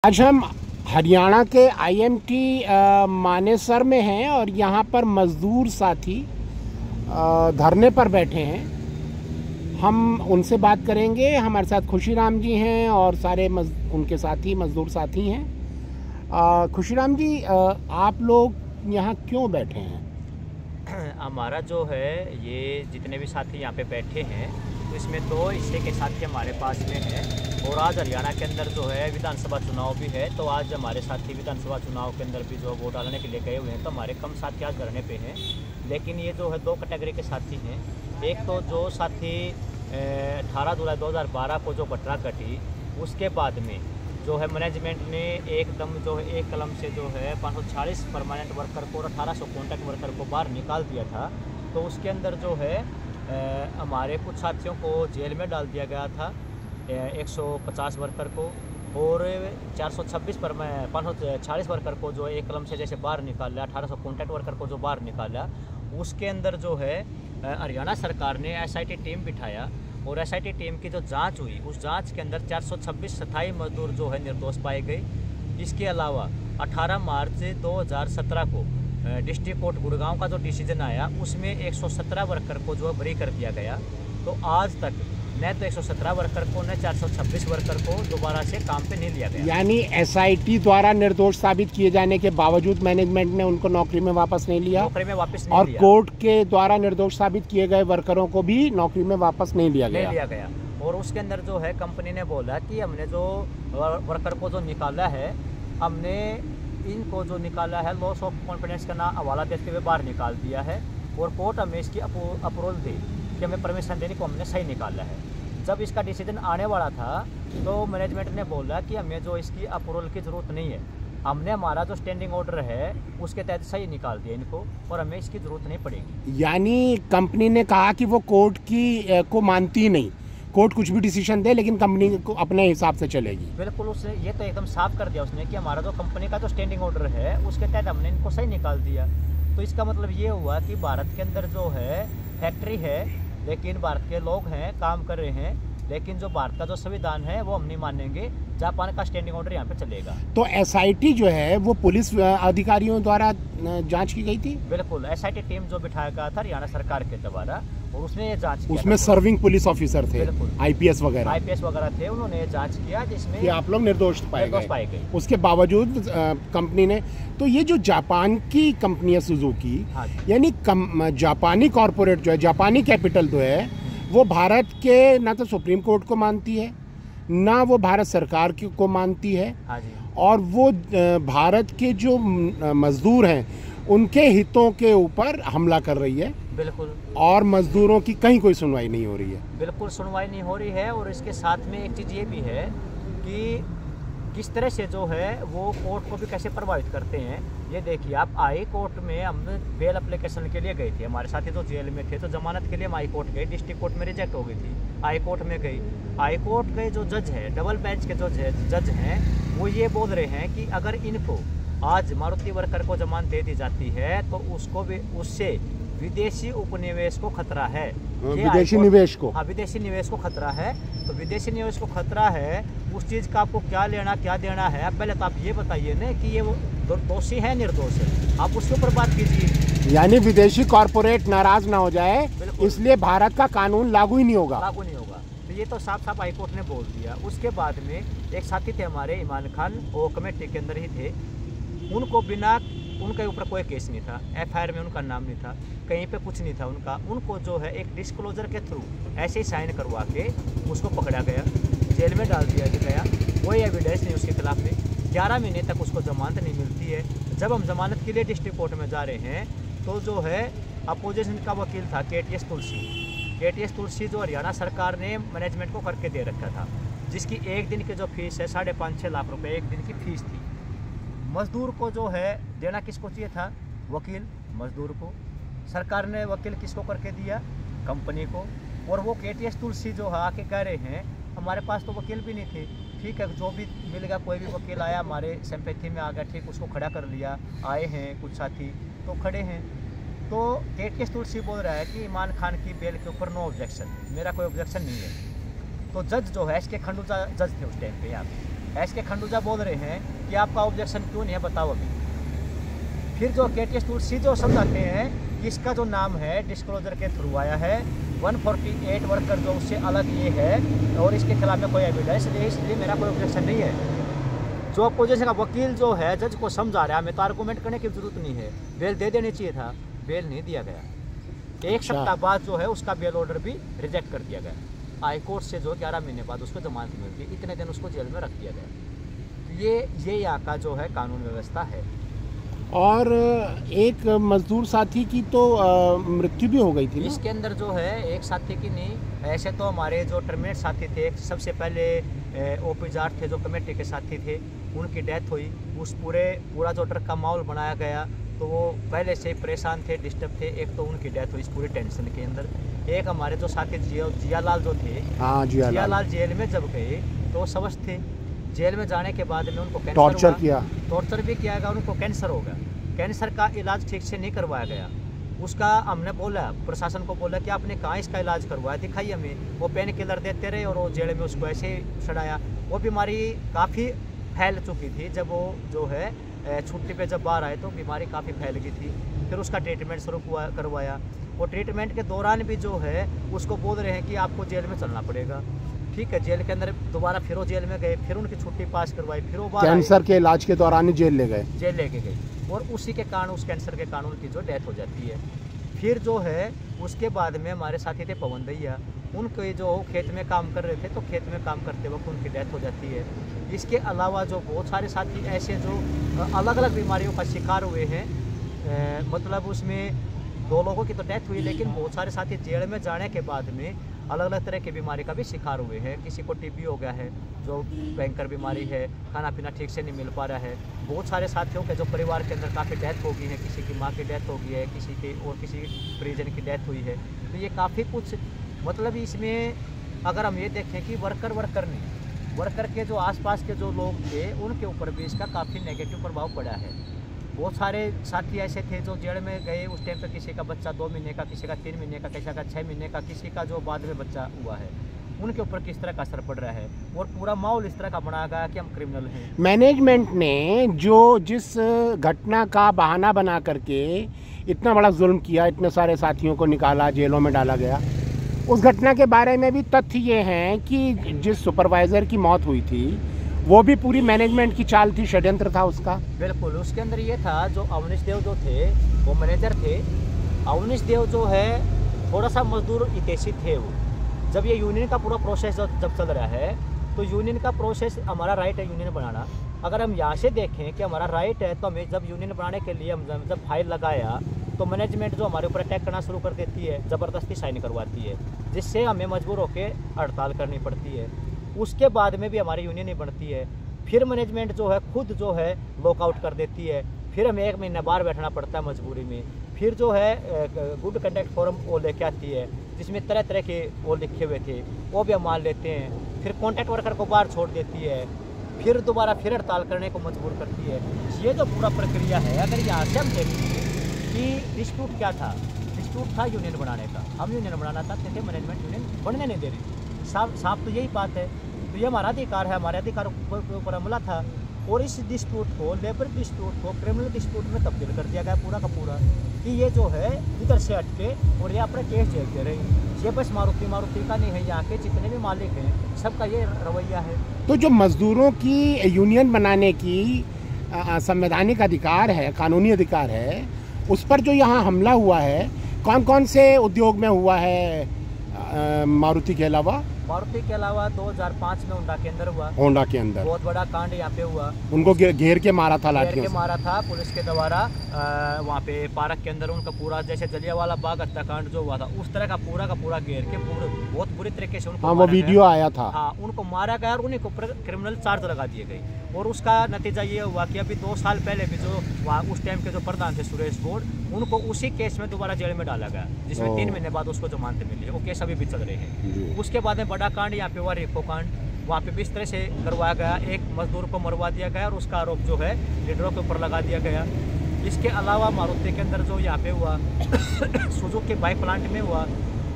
आज हम हरियाणा के आईएमटी मानेसर में हैं और यहाँ पर मज़दूर साथी धरने पर बैठे हैं। हम उनसे बात करेंगे। हमारे साथ खुशीराम जी हैं और सारे उनके साथी मज़दूर साथी हैं। खुशीराम जी, आप लोग यहाँ क्यों बैठे हैं? हमारा जो है ये जितने भी साथी यहाँ पे बैठे हैं तो इसमें 2 हिस्से के साथी हमारे पास में हैं और आज हरियाणा के अंदर जो है विधानसभा चुनाव भी है। तो आज हमारे साथी विधानसभा चुनाव के अंदर भी जो वोट डालने के लिए गए हुए हैं, तो हमारे कम साथी आज धरने पे हैं। लेकिन ये जो है 2 कैटेगरी के साथी हैं। एक तो जो साथी 18 जुलाई 2012 को जो घटना घटी, उसके बाद में जो है मैनेजमेंट ने एकदम जो है एक कलम से जो है 540 परमानेंट वर्कर को और 1800 कॉन्ट्रैक्ट वर्कर को बाहर निकाल दिया था। तो उसके अंदर जो है हमारे कुछ साथियों को जेल में डाल दिया गया था, 150 वर्कर को, और 540 वर्कर को जो एक कलम से जैसे बाहर निकाला, 1800 कॉन्ट्रैक्ट वर्कर को जो बाहर निकाला। उसके अंदर जो है हरियाणा सरकार ने SIT टीम बिठाया और SIT टीम की जो जांच हुई, उस जांच के अंदर 426 स्थायी मजदूर जो है निर्दोष पाए गए। इसके अलावा 18 मार्च 2017 को डिस्ट्रिक्ट कोर्ट गुड़गांव का जो डिसीजन आया, उसमें 117 वर्कर को जो बरी कर दिया गया। तो आज तक न तो 117 वर्कर को न 426 वर्कर को दोबारा से काम पे नहीं लिया गया। यानी SIT द्वारा निर्दोष साबित किए जाने के बावजूद मैनेजमेंट ने उनको नौकरी में वापस नहीं लिया, नौकरी में वापस नहीं और लिया। कोर्ट के द्वारा निर्दोष साबित किए गए वर्करों को भी नौकरी में वापस नहीं लिया गया। और उसके अंदर जो है कंपनी ने बोला कि हमने जो वर्कर को जो निकाला है, हमने इनको जो निकाला है लॉस ऑफ कॉन्फिडेंस का हवाला देते हुए बाहर निकाल दिया है और कोर्ट हमें इसकी अप्रूवल दी कि हमें परमिशन देने को हमने सही निकाला है। जब इसका डिसीजन आने वाला था तो मैनेजमेंट ने बोला कि हमें जो इसकी अप्रूवल की ज़रूरत नहीं है, हमने हमारा जो स्टैंडिंग ऑर्डर है उसके तहत सही निकाल दिया इनको और हमें इसकी ज़रूरत नहीं पड़ेगी। यानी कंपनी ने कहा कि वो कोर्ट की को मानती नहीं, कोर्ट कुछ भी डिसीजन दे लेकिन कंपनी को अपने हिसाब से चलेगी। बिल्कुल, उसने ये तो एकदम साफ कर दिया उसने कि हमारा जो कंपनी का जो स्टैंडिंग ऑर्डर है उसके तहत हमने इनको सही निकाल दिया। तो इसका मतलब ये हुआ कि भारत के अंदर जो है फैक्ट्री है, लेकिन भारत के लोग हैं, काम कर रहे हैं, लेकिन जो भारत का जो संविधान है वो हम नहीं मानेंगे। जापान का स्टैंडिंग ऑर्डर यहाँ पे चलेगा। तो SIT जो है वो पुलिस अधिकारियों द्वारा जांच की गई थी? बिल्कुल, SIT टीम जो बिठाया गया था हरियाणा सरकार के द्वारा, और उसने ये जांच किया। उसमें सर्विंग पुलिस ऑफिसर थे, IPS वगैरह थे। उन्होंने ये जांच किया जिसमें कि आप लोग निर्दोष पाए गए। उसके बावजूद कंपनी ने, तो ये जो जापान की कंपनी है सुजुकी, यानी जापानी कॉर्पोरेट जो है, जापानी कैपिटल जो है, वो भारत के ना तो सुप्रीम कोर्ट को मानती है, ना वो भारत सरकार को मानती है। हाँ जी। और वो भारत के जो मजदूर हैं उनके हितों के ऊपर हमला कर रही है। बिल्कुल। और मजदूरों की कहीं कोई सुनवाई नहीं हो रही है। बिल्कुल सुनवाई नहीं हो रही है। और इसके साथ में एक चीज़ ये भी है कि किस तरह से जो है वो कोर्ट को भी कैसे प्रभावित करते हैं। ये देखिए आप, हाई कोर्ट में हम बेल एप्लीकेशन के लिए गए थे, हमारे साथी तो जेल में थे, तो जमानत के लिए हम हाई कोर्ट गए, डिस्ट्रिक्ट कोर्ट में रिजेक्ट हो गई थी, हाई कोर्ट में गई। हाई कोर्ट के जो जज है, डबल बेंच के जो जज हैं, वो ये बोल रहे हैं कि अगर इनको आज मारुति वर्कर को जमानत दे दी जाती है तो उसको भी उससे विदेशी उपनिवेश को खतरा है। विदेशी निवेश को, हाँ, विदेशी निवेश को खतरा है। तो विदेशी निवेश को खतरा है, उस चीज़ का आपको क्या लेना क्या देना है। अब पहले तो आप ये बताइए ना कि ये वो दोषी है निर्दोष है, आप उसके ऊपर बात कीजिए। यानी विदेशी कॉर्पोरेट नाराज ना हो जाए, इसलिए भारत का कानून लागू ही नहीं होगा। तो ये तो साफ साफ हाईकोर्ट ने बोल दिया। उसके बाद में एक साथी थे हमारे, ईमान खान, वो कमेटी के अंदर ही थे। उनको बिना, उनके ऊपर कोई केस नहीं था, FIR में उनका नाम नहीं था, कहीं पे कुछ नहीं था उनका। उनको जो है एक डिस्क्लोजर के थ्रू ऐसे ही साइन करवा के उसको पकड़ा गया, जेल में डाल दिया गया। कोई एविडेंस नहीं उसके खिलाफ में। 11 महीने तक उसको जमानत नहीं मिलती है। जब हम जमानत के लिए डिस्ट्रिक्ट कोर्ट में जा रहे हैं तो जो है अपोजिशन का वकील था KTS तुलसी, जो हरियाणा सरकार ने मैनेजमेंट को करके दे रखा था, जिसकी एक दिन की जो फीस है 5.5-6 लाख रुपये एक दिन की फीस थी। मजदूर को जो है देना किसको चाहिए था? वकील, मजदूर को। सरकार ने वकील किसको करके दिया? कंपनी को। और वो KTS तुलसी जो है आके कह रहे हैं हमारे पास तो वकील भी नहीं थे। ठीक है, जो भी मिल गया, कोई भी वकील आया हमारे सिंपैथी में आ गया, ठीक, उसको खड़ा कर लिया। आए हैं कुछ साथी तो खड़े हैं। तो KTS तुलसी बोल रहा है कि ईमान खान की बेल के ऊपर नो ऑब्जेक्शन, मेरा कोई ऑब्जेक्शन नहीं है। तो जज जो है इसके खंडू जज थे उस टाइम पे यहाँ पे, एस के खंडूजा बोल रहे हैं कि आपका ऑब्जेक्शन क्यों नहीं है, बताओ अभी। फिर जो KTS तुलसी जो समझाते हैं कि इसका जो नाम है डिस्क्लोजर के थ्रू आया है, 148 वर्कर जो उससे अलग ये है और इसके खिलाफ में कोई एविडेंस नहीं, इसलिए मेरा कोई ऑब्जेक्शन नहीं है। जो अपोजिशन का वकील जो है जज को समझा रहा है, हमें तो आर्गूमेंट करने की जरूरत नहीं है, बेल दे देनी चाहिए था, बेल नहीं दिया गया। एक सप्ताह बाद जो है उसका बेल ऑर्डर भी रिजेक्ट कर दिया गया। हाई कोर्ट से जो 11 महीने बाद उसको जमानत मिलती है, इतने दिन उसको जेल में रख दिया गया। तो ये यहाँ का जो है कानून व्यवस्था है। और एक मजदूर साथी की तो मृत्यु भी हो गई थी ना? इसके अंदर जो है एक साथी की नहीं, ऐसे तो हमारे जो टर्मिनेट साथी थे, सबसे पहले OP जाट थे जो कमेटी के साथी थे, उनकी डेथ हुई। उस पूरा जो ट्रक का माहौल बनाया गया तो वो पहले से परेशान थे, डिस्टर्ब थे। एक तो उनकी डेथ हुई इस पूरी टेंशन के अंदर। एक हमारे जो साथी जियालाल जो थे, हाँ जियालाल जेल में जब गए तो स्वस्थ थे। जेल में जाने के बाद में उनको कैंसर टॉर्चर किया, टॉर्चर भी किया गया, उनको कैंसर हो गया। कैंसर का इलाज ठीक से नहीं करवाया गया। उसका हमने बोला, प्रशासन को बोला कि आपने कहाँ इसका इलाज करवाया, दिखाइए हमें। वो पेन किलर देते रहे और वो जेल में उसको ऐसे सड़ाया। वो बीमारी काफ़ी फैल चुकी थी। जब वो जो है छुट्टी पे जब बाहर आए तो बीमारी काफ़ी फैल गई थी। फिर उसका ट्रीटमेंट शुरू करवाया। वो ट्रीटमेंट के दौरान भी जो है उसको बोल रहे हैं कि आपको जेल में चलना पड़ेगा। ठीक है, जेल के अंदर दोबारा फिर वो जेल में गए, फिर उनकी छुट्टी पास करवाई, फिर वो कैंसर के इलाज के दौरान जेल ले गए, जेल लेके गए और उसी के कारण उस कैंसर के कारण उनकी जो डेथ हो जाती है। फिर जो है उसके बाद में हमारे साथी थे पवन दैया, उनके जो खेत में काम कर रहे थे तो खेत में काम करते वक्त उनकी डेथ हो जाती है। इसके अलावा जो बहुत सारे साथी ऐसे जो अलग अलग बीमारियों का शिकार हुए हैं, मतलब उसमें 2 लोगों की तो डेथ हुई, लेकिन बहुत सारे साथी जेल में जाने के बाद में अलग अलग तरह की बीमारी का भी शिकार हुए हैं। किसी को TB हो गया है, जो भयंकर बीमारी है, खाना पीना ठीक से नहीं मिल पा रहा है। बहुत सारे साथियों के जो परिवार के अंदर काफ़ी डेथ हो गई है, किसी की माँ की डेथ हो गई है, किसी की और किसी परिजन की डेथ हुई है। तो ये काफ़ी कुछ, मतलब इसमें अगर हम ये देखें कि वर्कर नहीं, वर्कर के जो आसपास के जो लोग थे उनके ऊपर भी इसका काफ़ी नेगेटिव प्रभाव पड़ा है। बहुत सारे साथी ऐसे थे जो जेल में गए, उस टाइम पे किसी का बच्चा 2 महीने का, किसी का 3 महीने का, किसी का 6 महीने का, किसी का जो बाद में बच्चा हुआ है, उनके ऊपर किस तरह का असर पड़ रहा है। और पूरा माहौल इस तरह का बनाया गया कि हम क्रिमिनल हैं। मैनेजमेंट ने जिस घटना का बहाना बना करके इतना बड़ा जुल्म किया, इतने सारे साथियों को निकाला, जेलों में डाला गया, उस घटना के बारे में भी तथ्य ये हैं कि जिस सुपरवाइज़र की मौत हुई थी वो भी पूरी मैनेजमेंट की चाल थी, षड्यंत्र था उसका। बिल्कुल, उसके अंदर ये था, जो अवनीश देव जो थे वो मैनेजर थे। अवनीश देव जो है थोड़ा सा मजदूर हितैषी थे। वो जब ये यूनियन का पूरा प्रोसेस जब चल रहा है तो यूनियन का प्रोसेस, हमारा राइट है यूनियन बनाना। अगर हम यहाँ से देखें कि हमारा राइट है तो हमें जब यूनियन बनाने के लिए हम जब फाइल लगाया तो मैनेजमेंट जो हमारे ऊपर अटैक करना शुरू कर देती है, ज़बरदस्ती साइन करवाती है, जिससे हमें मजबूर होकर हड़ताल करनी पड़ती है। उसके बाद में भी हमारी यूनियन नहीं बनती है। फिर मैनेजमेंट जो है खुद जो है लॉकआउट कर देती है। फिर हमें 1 महीना बाहर बैठना पड़ता है मजबूरी में। फिर जो है गुड कंडक्ट फॉर्म वो लेके आती है, जिसमें तरह तरह के वो लिखे हुए थे, वो भी हम मान लेते हैं। फिर कॉन्ट्रैक्ट वर्कर को बाहर छोड़ देती है, फिर दोबारा फिर हड़ताल करने को मजबूर करती है। ये जो पूरा प्रक्रिया है, अगर यहाँ से हम देखें कि डिस्प्यूट क्या था, डिस्प्यूट था यूनियन बनाने का। हम यूनियन बनाना चाहते थे, मैनेजमेंट यूनियन बनने नहीं दे रही थी। साफ तो यही बात है। तो ये हमारा अधिकार है, हमारे अधिकार के ऊपर हमला था और इस डिस्प्यूट को, लेबर डिस्प्यूट को क्रिमिनल डिस्प्यूट में तब्दील कर दिया गया पूरा का पूरा, कि ये जो है इधर से हटके और ये अपने केस झेलते रहे। ये बस मारुति का नहीं है, यहाँ के जितने भी मालिक हैं सबका ये रवैया है। तो जो मजदूरों की यूनियन बनाने की संवैधानिक अधिकार है, कानूनी अधिकार है, उस पर जो यहाँ हमला हुआ है, कौन कौन से उद्योग में हुआ है मारुति के अलावा? मारुति के अलावा 2005 में होंडा के अंदर हुआ। होंडा के अंदर बहुत बड़ा कांड यहाँ पे हुआ। उनको घेर के मारा था, लाठियों से मारा था पुलिस के द्वारा। वहाँ पे पार्क के अंदर उनका पूरा, जैसे जलियांवाला बाग हत्याकांड जो हुआ था उस तरह का पूरा घेर के पूरे बहुत बुरी तरीके से उनको, हाँ वो वीडियो आया था, हाँ उनको मारा गया और उन्हीं के ऊपर क्रिमिनल चार्ज लगा दिए गए। और उसका नतीजा ये हुआ कि अभी 2 साल पहले भी जो वहाँ उस टाइम के जो प्रधान थे सुरेश गौड़, उनको उसी केस में दोबारा जेल में डाला गया, जिसमें 3 महीने बाद उसको जमानत मिली है। वो केस अभी भी चल रहे हैं। उसके बाद में बड़ा कांड यहाँ पे हुआ, रेपो कांड। वहाँ पे भी इस तरह से करवाया गया, एक मजदूर को मरवा दिया गया और उसका आरोप जो है लीडरों के ऊपर लगा दिया गया। इसके अलावा मारुति के अंदर जो यहाँ पे हुआ सुजुकी के बाइक प्लांट में हुआ,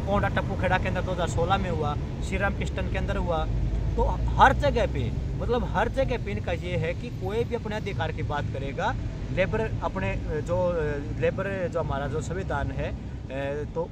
होंडा टप्पू खेड़ा के अंदर 2016 में हुआ, श्रीराम पिस्टन के अंदर हुआ। तो हर जगह पे मतलब हर जगह पे इनका ये है कि कोई भी अपने अधिकार की बात करेगा, लेबर अपने जो लेबर जो हमारा जो संविधान है तो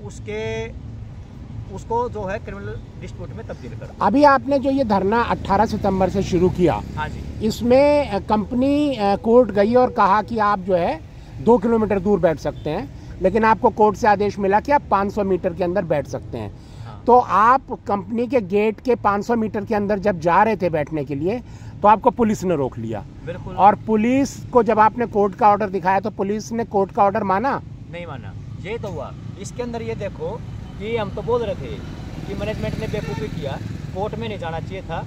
उसको जो है क्रिमिनल डिस्प्यूट में तब्दील कर। अभी आपने जो ये धरना 18 सितंबर से शुरू किया, हाँ जी, इसमें कंपनी कोर्ट गई और कहा कि आप जो है 2 किलोमीटर दूर बैठ सकते हैं, लेकिन आपको कोर्ट से आदेश मिला कि आप 500 मीटर के अंदर बैठ सकते हैं। हाँ। तो आप कंपनी के गेट के 500 मीटर के अंदर जब जा रहे थे बैठने के लिए, तो आपको पुलिस ने रोक लिया। बिल्कुल। और पुलिस को जब आपने कोर्ट का ऑर्डर दिखाया तो पुलिस ने कोर्ट का ऑर्डर माना? नहीं माना। ये तो हुआ इसके अंदर, ये देखो कि हम तो बोल रहे थे कि मैनेजमेंट ने बेवकूफ़ी किया, कोर्ट में नहीं जाना चाहिए था,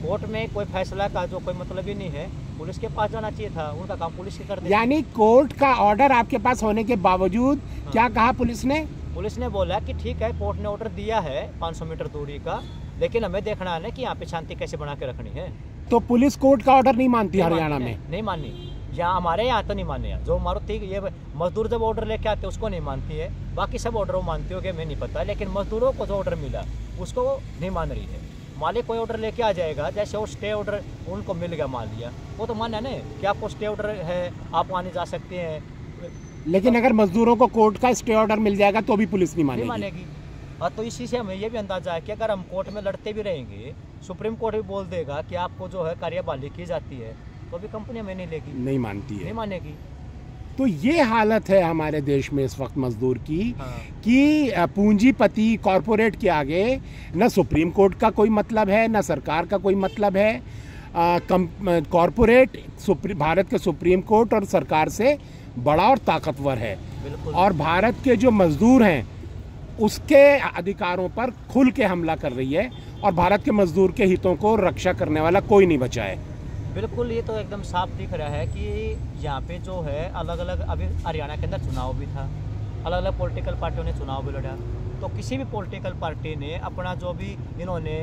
कोर्ट में कोई फैसला का जो कोई मतलब ही नहीं है, पुलिस के पास जाना चाहिए था, उनका काम पुलिस ही कर दे। यानी कोर्ट का ऑर्डर आपके पास होने के बावजूद हाँ। क्या कहा पुलिस ने? पुलिस ने बोला कि ठीक है, कोर्ट ने ऑर्डर दिया है 500 मीटर दूरी का, लेकिन हमें देखना है ना कि यहाँ पे शांति कैसे बना के रखनी है। तो पुलिस कोर्ट का ऑर्डर नहीं मानती हरियाणा में? नहीं मानी, यहाँ हमारे यहाँ तो नहीं माने। जो मारुति ये मजदूर जब ऑर्डर लेके आते उसको नहीं मानती है, बाकी सब ऑर्डर वो मानती हो, मैं नहीं पता, लेकिन मजदूरों को जो ऑर्डर मिला उसको वो नहीं मान रही है। मालिक कोई ऑर्डर लेके आ जाएगा, जैसे वो स्टे ऑर्डर उनको मिल गया मान लिया, वो तो माना ना कि आपको स्टे ऑर्डर है, आप आने जा सकते हैं। लेकिन अगर मजदूरों को कोर्ट का स्टे ऑर्डर मिल जाएगा तो भी पुलिस नहीं मानेगी। और तो इसी से हमें ये भी अंदाजा है कि अगर हम कोर्ट में लड़ते भी रहेंगे, सुप्रीम कोर्ट भी बोल देगा कि आपको जो है कार्यवाही की जाती है, तो भी कंपनी हमें नहीं लेगी, नहीं मानती है, नहीं मानेगी। तो ये हालत है हमारे देश में इस वक्त मजदूर की। हाँ। कि पूंजीपति कॉरपोरेट के आगे न सुप्रीम कोर्ट का कोई मतलब है, न सरकार का कोई मतलब है। कॉरपोरेट भारत के सुप्रीम कोर्ट और सरकार से बड़ा और ताकतवर है। बिल्कुल। और भारत के जो मजदूर हैं उसके अधिकारों पर खुल के हमला कर रही है, और भारत के मजदूर के हितों को रक्षा करने वाला कोई नहीं बचा है। बिल्कुल, ये तो एकदम साफ दिख रहा है कि यहाँ पे जो है अलग अलग, अभी हरियाणा के अंदर चुनाव भी था, अलग अलग पॉलिटिकल पार्टियों ने चुनाव भी लड़ा, तो किसी भी पॉलिटिकल पार्टी ने अपना जो भी इन्होंने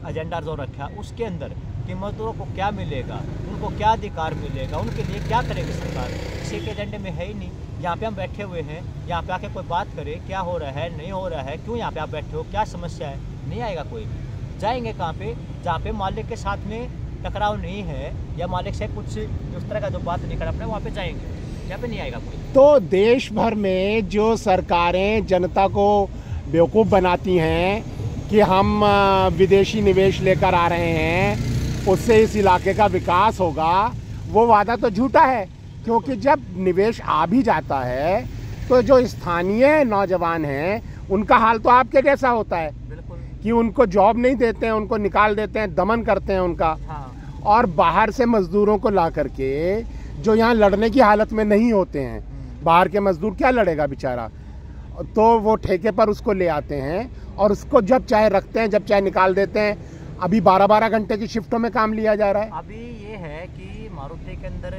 एजेंडा जो रखा उसके अंदर कि मजदूरों को क्या मिलेगा, उनको क्या अधिकार मिलेगा, उनके लिए क्या करेगी सरकार, किसी के एजेंडे में है ही नहीं। यहाँ पे हम बैठे हुए हैं, यहाँ पे आके कोई बात करे क्या हो रहा है, नहीं हो रहा है, क्यों यहाँ पे आप बैठे हो, क्या समस्या है, नहीं आएगा कोई भी। जाएंगे कहाँ पे? जहाँ पे मालिक के साथ में टकराव नहीं है या मालिक से कुछ उस तरह का जो बात नहीं करना, वहाँ पे जाएंगे, यहाँ पे नहीं आएगा कोई। तो देश भर में जो सरकारें जनता को बेवकूफ़ बनाती हैं कि हम विदेशी निवेश लेकर आ रहे हैं, उससे इस इलाके का विकास होगा, वो वादा तो झूठा है। क्योंकि जब निवेश आ भी जाता है तो जो स्थानीय नौजवान हैं उनका हाल तो आपके जैसा होता है। बिल्कुल। कि उनको जॉब नहीं देते हैं, उनको निकाल देते हैं, दमन करते हैं उनका। हाँ। और बाहर से मजदूरों को ला करके जो यहाँ लड़ने की हालत में नहीं होते हैं, बाहर के मजदूर क्या लड़ेगा बेचारा, तो वो ठेके पर उसको ले आते हैं और उसको जब चाहे रखते हैं, जब चाहे निकाल देते हैं। अभी 12-12 घंटे की शिफ्टों में काम लिया जा रहा है। अभी ये है कि मारुति के अंदर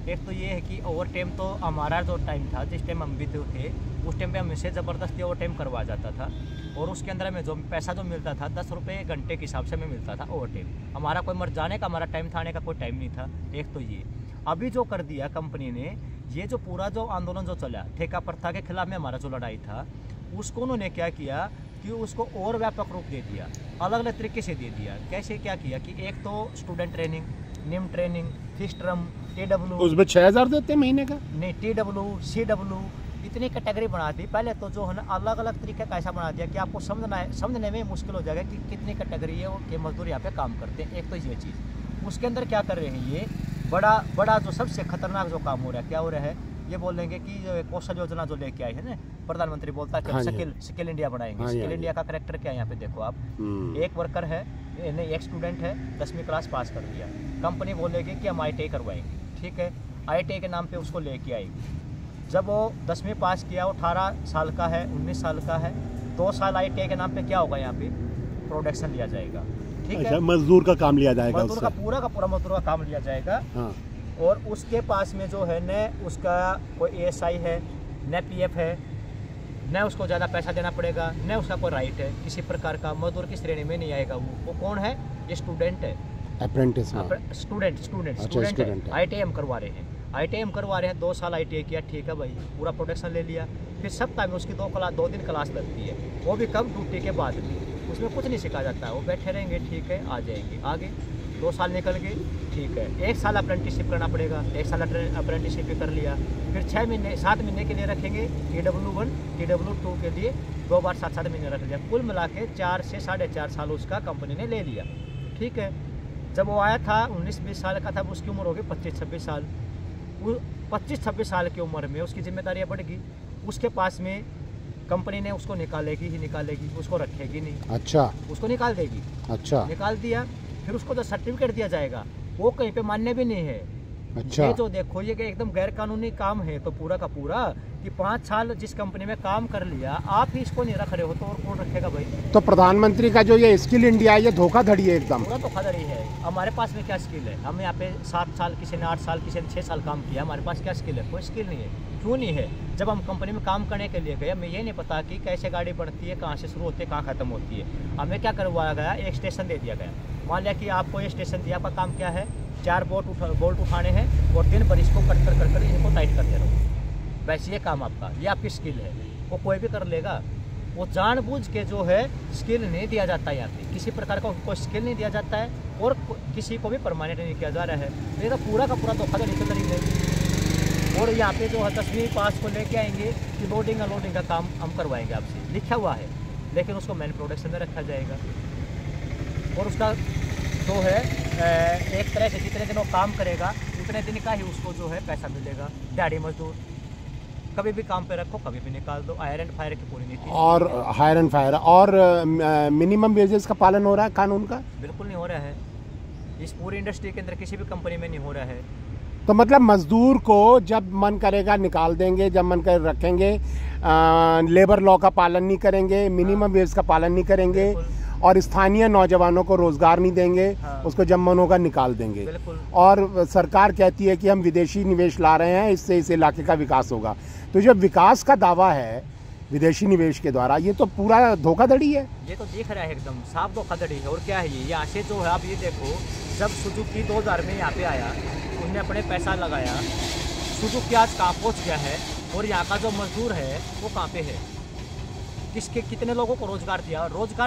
एक तो ये है कि ओवर टाइम, तो हमारा जो टाइम था जिस टाइम हम भी थे उस टाइम पे हमसे ज़बरदस्ती ओवर टाइम करवा जाता था, और उसके अंदर हमें जो पैसा जो मिलता था 10 रुपये घंटे के हिसाब से हमें मिलता था ओवर टाइम। हमारा कोई मर जाने का हमारा टाइम था, आने का कोई टाइम नहीं था। एक तो ये अभी जो कर दिया कंपनी ने, ये जो पूरा जो आंदोलन जो चला ठेका प्रथा के खिलाफ में हमारा जो लड़ाई था, उसको उन्होंने क्या किया कि उसको और व्यापक रूप दे दिया, अलग अलग तरीके से दे दिया। कैसे क्या किया कि एक तो स्टूडेंट ट्रेनिंग, निम ट्रेनिंग, फिक्स टर्म, TW, उसमें 6,000 देते हैं महीने का, नहीं TW, CW, इतनी कैटेगरी बना दी। पहले तो जो है ना अलग अलग तरीके का ऐसा बना दिया कि आपको समझने में मुश्किल हो जाएगा कि कितनी कैटेगरी है और के मजदूर यहाँ पे काम करते हैं। एक तो ये चीज़, उसके अंदर क्या कर रहे हैं, ये बड़ा जो सबसे खतरनाक जो काम हो रहा है, क्या हो रहा है, ये बोल देंगे कि कौशल योजना जो लेके आई है ना, प्रधानमंत्री बोलता है कि स्किल इंडिया बनाएंगे। स्किल इंडिया का करेक्टर क्या है यहाँ पे देखो आप, एक वर्कर है, एक स्टूडेंट है, 10वीं क्लास पास कर दिया, कंपनी बोलेगी कि हम ITI करवाएंगे, ठीक है, ITI के नाम पे उसको लेके आएगी। जब वो 10वीं पास किया, वो 18 साल का है, 19 साल का है, 2 साल ITI के नाम पे क्या होगा, यहाँ पे प्रोडक्शन लिया जाएगा, ठीक है, मजदूर का काम लिया जाएगा, मजदूर का पूरा मजदूर का काम लिया जाएगा। हाँ। और उसके पास में जो है न उसका कोई ASI है, न PF है, न उसको ज़्यादा पैसा देना पड़ेगा, न उसका कोई राइट है किसी प्रकार का, मजदूर की श्रेणी में नहीं आएगा। वो कौन है, ये स्टूडेंट है, अप्रेंटिस, स्टूडेंट ITI हम करवा रहे हैं, ITI हम करवा रहे हैं, 2 साल ITI किया, ठीक है भाई, पूरा प्रोडक्शन ले लिया, फिर सप्ताह में उसकी 2 दिन क्लास लगती है, वो भी कम ड्यूटी के बाद भी, उसमें कुछ नहीं सिखाया जाता है, वो बैठे रहेंगे, ठीक है, आ जाएंगे आगे, 2 साल निकल गए, ठीक है, 1 साल अप्रेंटिसशिप करना पड़ेगा, 1 साल अप्रेंटिसशिप भी कर लिया, फिर 7 महीने के लिए रखेंगे TW1, TW2 के लिए 2 बार 7 महीने रख लिया, कुल मिला के 4 से 4.5 साल उसका कंपनी ने ले लिया, ठीक है। जब वो आया था 19-20 साल का था, उसकी उम्र हो गई 25-26 साल। 25-26 साल की उम्र में उसकी जिम्मेदारियाँ बढ़ गई, उसके पास में कंपनी ने उसको निकालेगी ही निकालेगी, उसको रखेगी नहीं। अच्छा, उसको निकाल देगी। अच्छा, निकाल दिया, फिर उसको जो सर्टिफिकेट दिया जाएगा वो कहीं पे मान्य भी नहीं है। अच्छा, ये जो देखो ये कि एकदम गैर कानूनी काम है तो पूरा का पूरा, कि 5 साल जिस कंपनी में काम कर लिया आप ही इसको नहीं रख रहे हो तो और कौन रखेगा भाई। तो प्रधानमंत्री का जो ये स्किल इंडिया है ये धोखाधड़ी है एकदम, पूरा धोखाधड़ी है। हमारे पास में क्या स्किल है, हम यहाँ पे 7 साल, किसी ने 8 साल, किसी ने 6 साल काम किया, हमारे पास क्या स्किल है, कोई स्किल नहीं है। क्यों नहीं है? जब हम कंपनी में काम करने के लिए गए हमें ये नहीं पता कि कैसे गाड़ी बढ़ती है, कहाँ से शुरू होती है, कहाँ खत्म होती है। हमें क्या करवाया गया, एक स्टेशन दे दिया गया, मान लिया कि आपको ये स्टेशन दिया, आपका काम क्या है, 4 बोल्ट उठाने हैं और दिन भर इसको कट कर इनको टाइट करते रहो, वैसे ये काम आपका, ये आपकी स्किल है। वो कोई भी कर लेगा। वो जानबूझ के जो है स्किल नहीं दिया जाता है, यहाँ पे किसी प्रकार का कोई स्किल नहीं दिया जाता है और किसी को भी परमानेंट नहीं किया जा रहा है। ये तो पूरा का पूरा धोखाधड़ी चल रही है। और यहाँ पे जो है 10वीं पास को लेके आएंगे कि लोडिंग अनलोडिंग का काम हम करवाएंगे आपसे, लिखा हुआ है, लेकिन उसको मैन प्रोडक्शन में रखा जाएगा और उसका जो है एक तरह से जितने दिन वो काम करेगा उतने दिन का ही उसको जो है पैसा मिलेगा। दिहाड़ी मजदूर, कभी भी काम पे रखो, कभी भी निकाल दो, आयर एंड फायर की पूरी नीति। और हायर एंड फायर और मिनिमम वेजेस का पालन हो रहा है कानून का? बिल्कुल नहीं हो रहा है, इस पूरी इंडस्ट्री के अंदर किसी भी कंपनी में नहीं हो रहा है। तो मतलब मजदूर को जब मन करेगा निकाल देंगे, जब मन कर रखेंगे, लेबर लॉ का पालन नहीं करेंगे, मिनिमम वेज का पालन नहीं करेंगे और स्थानीय नौजवानों को रोजगार नहीं देंगे, उसको जब मन होगा निकाल देंगे। और सरकार कहती है कि हम विदेशी निवेश ला रहे हैं, इससे इस इलाके का विकास होगा। तो जो विकास का दावा है विदेशी निवेश के द्वारा, ये तो पूरा धोखाधड़ी है। ये तो दिख रहा है एकदम साफ धोखाधड़ी है। और क्या है ये, यहाँ से जो है आप ये देखो, जब सुजुकी 2000 में यहाँ पे आया, उन्होंने अपने पैसा लगाया, सुजुकी आज कहाँ पहुँच गया है और यहाँ का जो मजदूर है वो कहाँ पे है, किसके कितने लोगों को रोजगार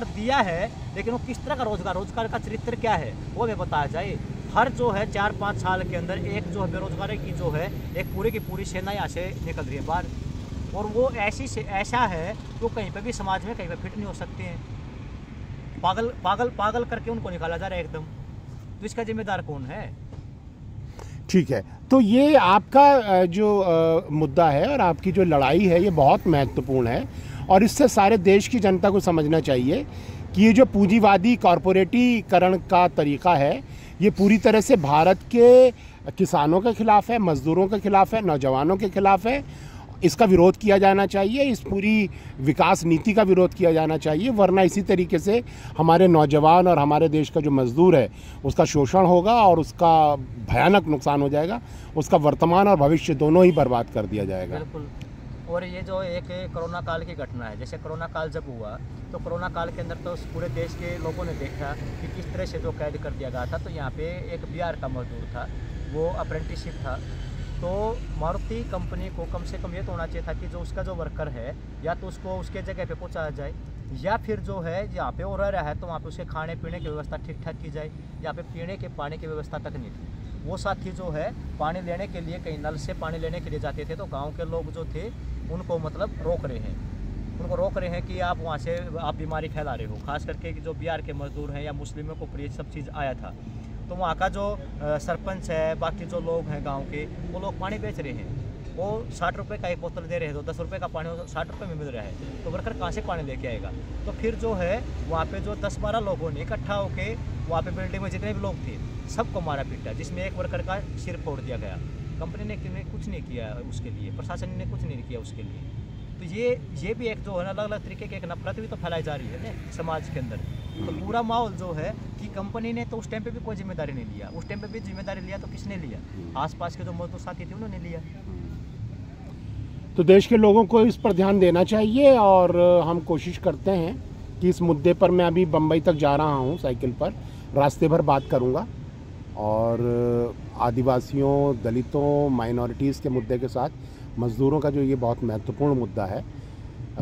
दिया है, लेकिन वो किस तरह का रोजगार का चरित्र क्या है वो हमें बताया जाए। हर जो है 4-5 साल के अंदर एक जो है बेरोजगारी की जो है एक पूरी की पूरी सेना यहाँ से निकल रही है बाहर, और वो ऐसा है तो कहीं पे भी समाज में कहीं पे फिट नहीं हो सकते हैं। पागल करके उनको निकाला जा रहा है एकदम। तो इसका जिम्मेदार कौन है? ठीक है, तो ये आपका जो मुद्दा है और आपकी जो लड़ाई है ये बहुत महत्वपूर्ण है और इससे सारे देश की जनता को समझना चाहिए कि ये जो पूंजीवादी कॉरपोरेटीकरण का तरीका है ये पूरी तरह से भारत के किसानों के खिलाफ है, मजदूरों के खिलाफ है, नौजवानों के खिलाफ है। इसका विरोध किया जाना चाहिए, इस पूरी विकास नीति का विरोध किया जाना चाहिए, वरना इसी तरीके से हमारे नौजवान और हमारे देश का जो मजदूर है उसका शोषण होगा और उसका भयानक नुकसान हो जाएगा, उसका वर्तमान और भविष्य दोनों ही बर्बाद कर दिया जाएगा। बिल्कुल। और ये जो एक कोरोना काल की घटना है, जैसे कोरोना काल जब हुआ तो कोरोना काल के अंदर तो पूरे देश के लोगों ने देखा कि किस तरह से जो कैद कर दिया गया था। तो यहाँ पे एक बिहार का मजदूर था, वो अप्रेंटिसशिप था, तो मारुति कंपनी को कम से कम ये तो होना चाहिए था कि जो उसका जो वर्कर है या तो उसको उसके जगह पे पहुँचाया जाए, या फिर जो है जहाँ पे वो रह रहा है तो वहाँ पे उसके खाने पीने की व्यवस्था ठीक ठाक की जाए। यहाँ पे पीने के पानी की व्यवस्था तक नहीं थी। वो साथी जो है पानी लेने के लिए कहीं नल से पानी लेने के लिए जाते थे तो गाँव के लोग जो थे उनको मतलब रोक रहे हैं कि आप वहाँ से आप बीमारी फैला रहे हो। खास करके जो बिहार के मजदूर हैं या मुस्लिमों को प्रिय सब चीज़ आया था, तो वहाँ का जो सरपंच है, बाकी जो लोग हैं गांव के, वो लोग पानी बेच रहे हैं, वो 60 रुपये का एक बोतल दे रहे हैं, तो 10 रुपये का पानी 60 रुपये में मिल रहा है, तो वर्कर कहाँ से पानी लेके आएगा? तो फिर जो है वहाँ पे जो 10-12 लोगों ने इकट्ठा होकर वहाँ पे बिल्डिंग में जितने भी लोग थे सबको मारा पीटा, जिसमें एक वर्कर का सिर फोड़ दिया गया। कंपनी ने कुछ नहीं किया उसके लिए, प्रशासन ने कुछ नहीं किया उसके लिए। तो ये भी एक जो है ना अलग अलग तरीके की एक नफरत भी तो फैलाई जा रही है ना समाज के अंदर। तो पूरा माहौल जो है कि कंपनी ने तो उस टाइम पे भी कोई जिम्मेदारी नहीं लिया, उस टाइम पे भी जिम्मेदारी लिया तो किसने लिया? आसपास के जो मजदूर साथी थे उन्होंने लिया। तो देश के लोगों को इस पर ध्यान देना चाहिए और हम कोशिश करते हैं कि इस मुद्दे पर, मैं अभी बम्बई तक जा रहा हूँ साइकिल पर, रास्ते भर बात करूँगा और आदिवासियों, दलितों, माइनॉरिटीज़ के मुद्दे के साथ मज़दूरों का जो ये बहुत महत्वपूर्ण मुद्दा है,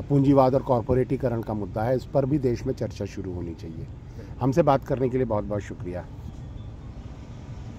पूंजीवाद और कॉरपोरेटीकरण का मुद्दा है, इस पर भी देश में चर्चा शुरू होनी चाहिए। हमसे बात करने के लिए बहुत बहुत शुक्रिया।